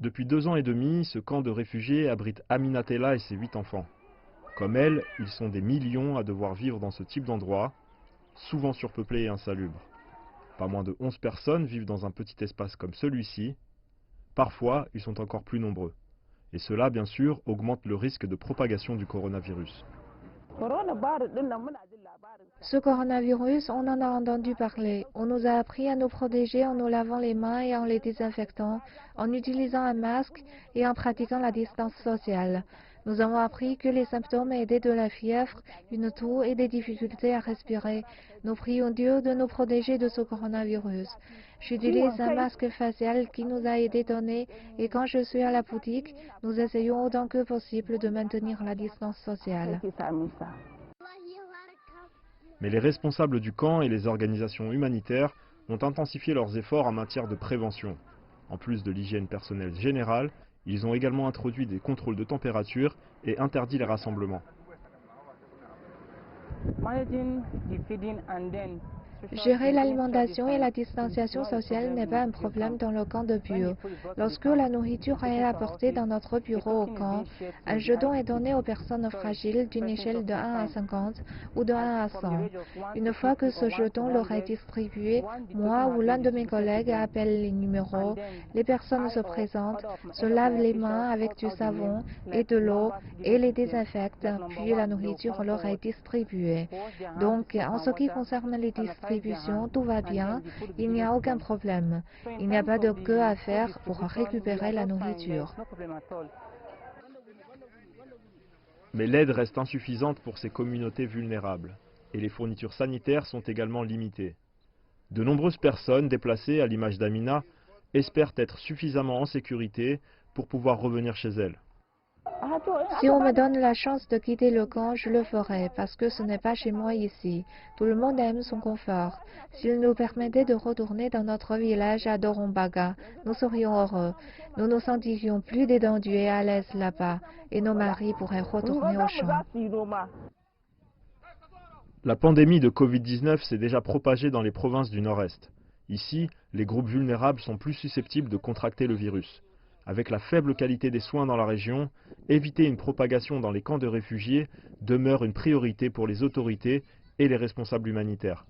Depuis 2 ans et demi, ce camp de réfugiés abrite Aminatella et ses 8 enfants. Comme elle, ils sont des millions à devoir vivre dans ce type d'endroit, souvent surpeuplé et insalubre. Pas moins de 11 personnes vivent dans un petit espace comme celui-ci. Parfois, ils sont encore plus nombreux. Et cela, bien sûr, augmente le risque de propagation du coronavirus. Ce coronavirus, on en a entendu parler. On nous a appris à nous protéger en nous lavant les mains et en les désinfectant, en utilisant un masque et en pratiquant la distance sociale. Nous avons appris que les symptômes étaient de la fièvre, une toux et des difficultés à respirer. Nous prions Dieu de nous protéger de ce coronavirus. J'utilise un masque facial qui nous a été donné et quand je suis à la boutique, nous essayons autant que possible de maintenir la distance sociale. Mais les responsables du camp et les organisations humanitaires ont intensifié leurs efforts en matière de prévention. En plus de l'hygiène personnelle générale, ils ont également introduit des contrôles de température et interdit les rassemblements. Gérer l'alimentation et la distanciation sociale n'est pas un problème dans le camp de Buo. Lorsque la nourriture est apportée dans notre bureau au camp, un jeton est donné aux personnes fragiles d'une échelle de 1 à 50 ou de 1 à 100. Une fois que ce jeton leur est distribué, moi ou l'un de mes collègues appelle les numéros, les personnes se présentent, se lavent les mains avec du savon et de l'eau et les désinfectent, puis la nourriture leur est distribuée. Donc, en ce qui concerne les distributions, tout va bien, il n'y a aucun problème. Il n'y a pas de queue à faire pour récupérer la nourriture. Mais l'aide reste insuffisante pour ces communautés vulnérables, et les fournitures sanitaires sont également limitées. De nombreuses personnes déplacées, à l'image d'Amina, espèrent être suffisamment en sécurité pour pouvoir revenir chez elles. Si on me donne la chance de quitter le camp, je le ferai, parce que ce n'est pas chez moi ici. Tout le monde aime son confort. S'il nous permettait de retourner dans notre village à Dorombaga, nous serions heureux. Nous nous sentirions plus détendus et à l'aise là-bas, et nos maris pourraient retourner au champ. La pandémie de Covid-19 s'est déjà propagée dans les provinces du Nord-Est. Ici, les groupes vulnérables sont plus susceptibles de contracter le virus. Avec la faible qualité des soins dans la région, éviter une propagation dans les camps de réfugiés demeure une priorité pour les autorités et les responsables humanitaires.